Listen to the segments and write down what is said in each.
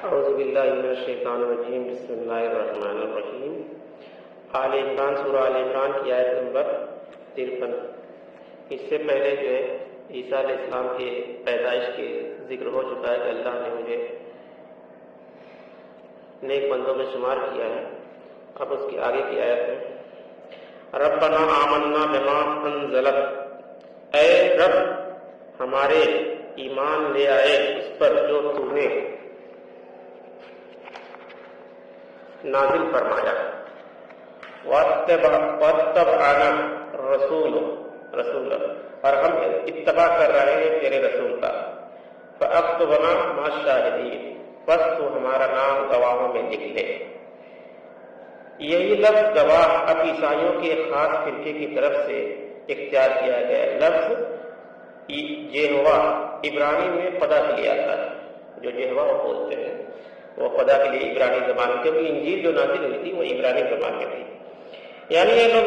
اعوذ باللہ من الشیطان الرجیم بسم اللہ الرحمن الرحیم۔ آل عمران، سورہ آل عمران کی آیت نمبر 53۔ اس سے پہلے جو ہے عیسیٰ علیہ السلام کے پیدائش کے ذکر ہو چکا ہے کہ اللہ نے مجھے نیک بندوں میں شمار کیا ہے۔ اب اس کی آگے کی آیت ہے ربنا آمنا بما انزلت، اے رب ہمارے ایمان لے آئے اس پر جو تو نے نازل فرمایا، واتبعنا رسول اور ہم اتباع کر رہے ہیں تیرے رسول کا، فاکتبنا مع الشاہدین، بس تو ہمارا نام گواہوں میں لکھ لے۔ یہی لفظ گواہ اب عیسائیوں کے خاص فرقے کی طرف سے اختیار کیا گیا لفظ یہوہ عبرانی میں خدا کے لیے آتا ہے، جو یہوہ بولتے ہیں وہ خدا کے لیے عبرانی زبان، کیونکہ انجیل جو نازل ہوئی تھی وہ عبرانی زبان میں تھی۔ یعنی یہ لوگ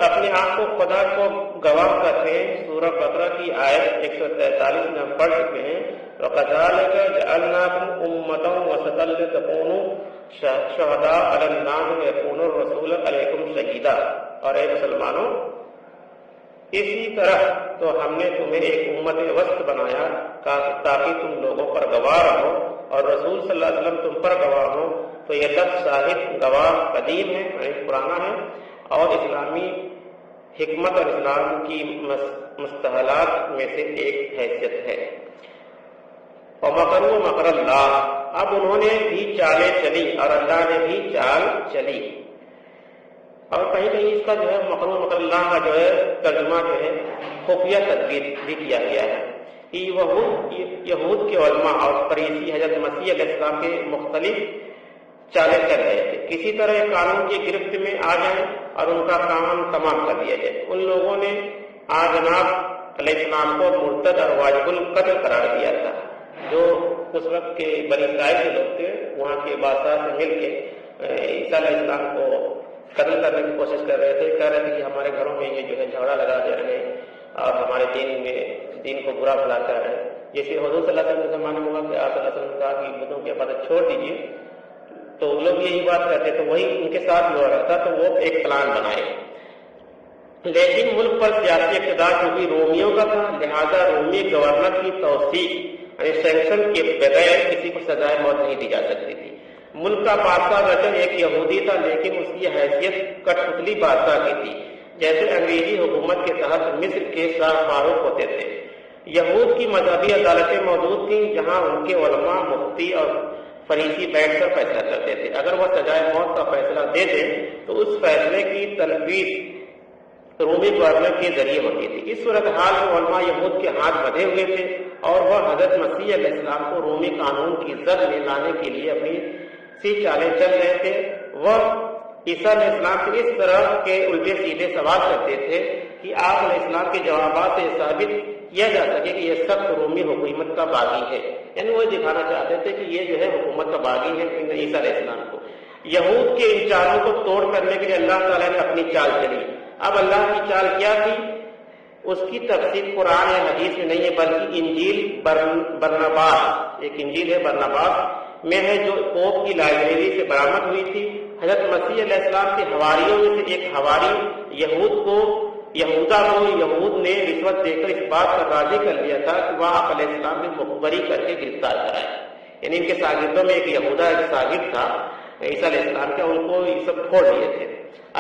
اپنے آپ کو خدا کو گواہ کرتے ہیں۔ سورہ بقرہ کی آیت 143 میں ہم پڑھ چکے ہیں وَكَذَلِكَ جَعَلْنَاكُمْ أُمَّةً وَسَطًا لِتَكُونُوا شُهَدَاءَ عَلَى النَّاسِ وَيَكُونَ الرَّسُولُ عَلَيْكُمْ شَهِيدًا، اور اے مسلمانوں اسی طرح تو ہم نے تمہیں ایک امت وسط بنایا تاکہ تم لوگوں پر گواہ رہو اور رسول صلی اللہ علیہ وسلم تم پر گواہ ہو۔ تو یہ لفظ شاہد گواہ قدیم ہے، پرانا ہے، اور اسلامی حکمت اور اسلام کی مستحلات میں سے ایک حیثیت ہے۔ وَمَكَرُوا مَكْرَ اللَّهِ، اب انہوں نے بھی چالیں چلی اور اللہ نے بھی چال چلی۔ اور کہیں اس کا جو ہے مکر اللہ کا جو ہے ترجمہ جو ہے خفیہ تدبیر بھی کیا گیا ہے۔ یہود کے علماء اور فریسی حضرت مسیح علیہ السلام کے مختلف چالیں چل رہے تھے، کسی طرح قانون کی گرفت میں آ جائیں اور ان کا کام تمام کر دیا جائے۔ ان لوگوں نے جناب علیہ السلام کو مرتد اور واجب القتل قرار دیا تھا، جو اس وقت کے بنی اسرائیل کے لوگ تھے، وہاں کے بادشاہ سے مل کے عیسیٰ علیہ السلام کو قتل کرنے کی کوشش کر رہے تھے، کہہ رہے تھے کہ ہمارے گھروں میں یہ جو ہے جھگڑا لگا دے رہے ہیں اور ہمارے دین کو برا بھلا کر رہے ہیں۔ جیسے حضور صلی اللہ علیہ وسلم کے زمانے میں ہوا کہ آپ صلی اللہ علیہ وسلم نے کہا کہ بتوں کی عبادت چھوڑ دیجیے، تو لوگ یہی بات کرتے، تو وہی ان کے ساتھ ہو رہا تھا، تو وہ ایک پلان بنائے۔ لیکن ملک پر سیاسی اقتدار کیونکہ رومیوں کا تھا، لہذا رومی گورنر کی توثیق یعنی سینکشن کے بغیر کسی کو سزائے موت نہیں دی جا سکتی تھی۔ ملک کا بادشاہ رچن ایک یہودی تھا، لیکن اس کی حیثیت کٹپتلی بادشاہ کی تھی، جیسے انگریزی حکومت کے تحت مصر کے شاہ فاروق ہوتے تھے۔ یہود کی مذہبی عدالتیں موجود تھیں، جہاں ان کے علماء، مفتی اور فریسی بیٹھ کر فیصلہ کرتے تھے۔ اگر وہ سزائے موت کا فیصلہ دے دیں تو اس فیصلے کی تنفیذ رومی گورنر کے ذریعے ہوتی تھی۔ اس صورتحال میں علماء یہود کے ہاتھ بندھے ہوئے تھے اور وہ حضرت مسیح علیہ السلام کو رومی قانون کی زد میں لانے کے لیے اپنی سی چالیں چل رہے تھے۔ وہ عیسیٰ علیہ السلام سے اس طرح کے الٹے سیدھے سوال کرتے تھے کہ آپ علیہ السلام کے جوابات سے ثابت کیا جا سکے کہ یہ سخت رومی حکومت کا باغی ہے، یعنی وہ دکھانا چاہتے تھے کہ یہ جو ہے حکومت کا باغی ہے عیسیٰ علیہ السلام کو۔ یہود کے ان چالوں کو توڑ کرنے کے لیے اللہ تعالیٰ نے اپنی چال چلی۔ اب اللہ کی چال کیا تھی؟ اس کی تفصیل قرآن یا حدیث میں نہیں ہے، بلکہ انجیل برنباس، ایک انجیل ہے برنباس میں ہے، جو پوپ کی لائبریری سے برآمد ہوئی تھی۔ حضرت مسیح علیہ السلام کے حواریوں میں سے ایک حواری یہودا کو یہود نے رشوت دے کر اس بات پر راضی کر لیا تھا کہ وہ آپ علیہ السلام نے مخبری کر کے گرفتار کرائے۔ یعنی ان کے شاگردوں میں ایک یہودا ایک شاگرد تھا عیسیٰ علیہ السلام کا، ان کو یہ سب کھوڑ لیے تھے۔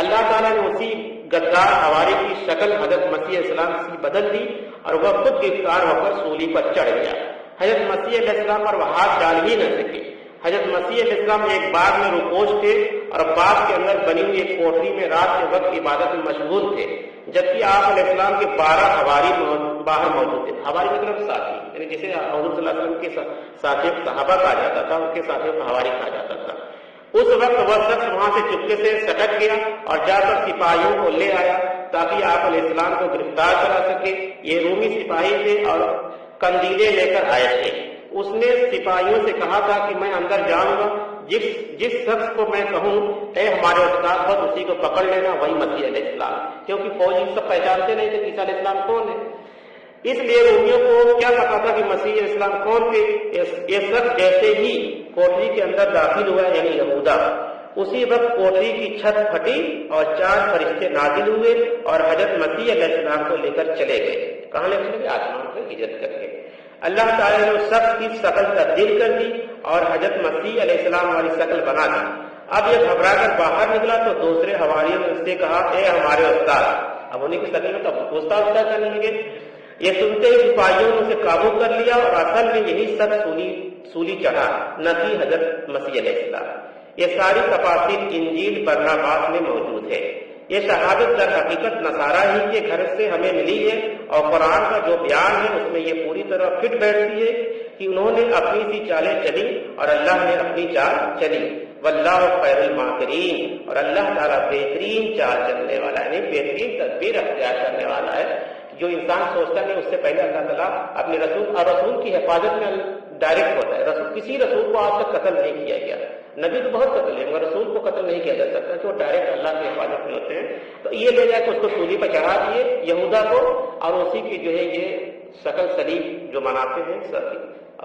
اللہ تعالیٰ نے اسی غدار حواری کی شکل حضرت مسیح علیہ السلام سے بدل دی اور وہ خود گرفتار ہو کر سولی پر چڑھ گیا۔ حضرت مسیح علیہ السلام پر وہ ہاتھ ڈال ہی نہ سکے۔ حضرت مسیح علیہ السلام ایک باغ میں رکوش تھے اور باغ کے اندر بنی ہوئی ایک کوٹری میں رات کے وقت عبادت میں مشغول تھے، جبکہ آپ علیہ السلام کے 12 حواری باہر موجود تھے۔ حواری مطلب ساتھی، یعنی جسے حضور صلی اللہ علیہ وسلم کے ساتھیوں کو صحابہ کہا جاتا تھا، ان کے ساتھیوں کو حواری کہا جاتا تھا۔ اس وقت وہ شخص وہاں سے چپکے سے سٹک گیا اور جا کر سپاہیوں کو لے آیا تاکہ آپ علیہ السلام کو گرفتار کرا سکے۔ یہ رومی سپاہی تھے اور قندیلیں لے کر آئے تھے۔ اس نے سپاہیوں سے کہا تھا کہ میں اندر جاؤں گا، جس شخص کو میں کہوں اے ہمارے استاد بس اسی کو پکڑ لینا، وہی مسیح علیہ السلام، کیونکہ فوجی سب پہچانتے نہیں تھے کہ عیسیٰ علیہ السلام کون ہے۔ اس لیے رومیوں کو کیا پتا تھا کہ مسیح اسلام کون تھے؟ یہ سب جیسے ہی کوٹری کے اندر داخل ہوا یعنی یہودا، اسی وقت کوٹری کی چھت پھٹی اور 4 فرشتے نازل ہوئے اور حضرت مسیح علیہ السلام کو لے کر چلے گئے. کہاں لے چلے گئے؟ آسمان سے ہجرت کر کے. اللہ تعالیٰ نے اس شخص کی شکل تبدیل کر دی اور حضرت مسیح علیہ السلام والی شکل بنا دی. اب یہ گھبرا کر باہر نکلا تو دوسرے حواریوں نے اس سے کہا اے ہمارے استاد. اب انہیں کی شکل میں تو استاد کرنے لگے. یہ سنتے ہی سپاہیوں نے اسے قابو کر لیا اور اصل میں یہی سب سولی چڑھا نبی حضرت مسیح علیہ السلام. یہ ساری تفاصیر انجیل برناباس میں موجود ہے. یہ شہادت در حقیقت نصارہ ہی کے گھر سے ہمیں ملی ہے اور قرآن کا جو بیان ہے اس میں یہ پوری طرح فٹ بیٹھتی ہے کہ انہوں نے اپنی سی چالیں چلی اور اللہ نے اپنی چال چلی. واللہ خیر الماکرین، اور اللہ تعالیٰ بہترین چال چلنے والا ہے، یعنی بہترین تدبیر اختیار کرنے والا ہے. جو انسان سوچتا ہے اس سے پہلے اللہ تعالیٰ اپنے رسول اور رسول کی حفاظت میں ڈائریکٹ ہوتا ہے. کسی رسول کو آج تک قتل نہیں کیا گیا. نبی تو بہت قتل ہے مگر رسول کو قتل نہیں کیا جا سکتا کہ وہ ڈائریکٹ اللہ کی حفاظت میں ہوتے ہیں. تو یہ لے جا کے اس کو سولی پر چڑھا دیے یہودا کو، اور اسی کی جو ہے یہ شکل سلیب جو مناتے ہیں سبھی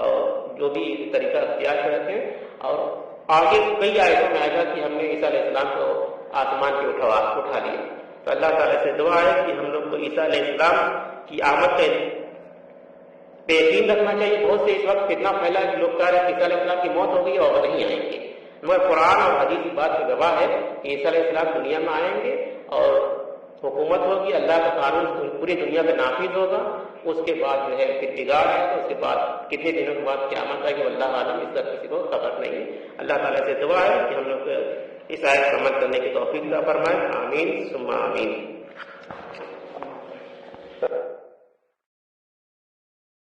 اور جو بھی طریقہ اختیار کرتے ہیں. اور آگے کئی آیتوں میں آئے گا کہ ہم نے عیسیٰ علیہ السلام کو آسمان پہ اٹھا لیا. تو اللہ تعالیٰ سے دعا ہے کہ ہم لوگ کو عیسیٰ علیہ السلام کی آمد پہ یقین رکھنا چاہیے. بہت سے اس وقت فتنہ پھیلا ہے کہ لوگ کہہ رہے ہیں کہ عیسیٰ علیہ السلام کی موت ہو گئی اور وہ نہیں آئیں گے، مگر قرآن اور حدیث کی بات کی گواہ ہے کہ عیسیٰ علیہ السلام دنیا میں آئیں گے اور حکومت ہوگی، اللہ کا قانون پوری دنیا میں نافذ ہوگا. اس کے بعد جو ہے پھر بگاڑ ہے تو اس کے بعد کتنے دنوں کے بعد قیامت آئے گی اللہ عالم، اس کا کسی کو خبر نہیں ہے. اللہ تعالیٰ سے دعا ہے کہ ہم لوگ اس آیت کو عمل کرنے کی توفیق عطا فرمائے. آمین ثم آمین.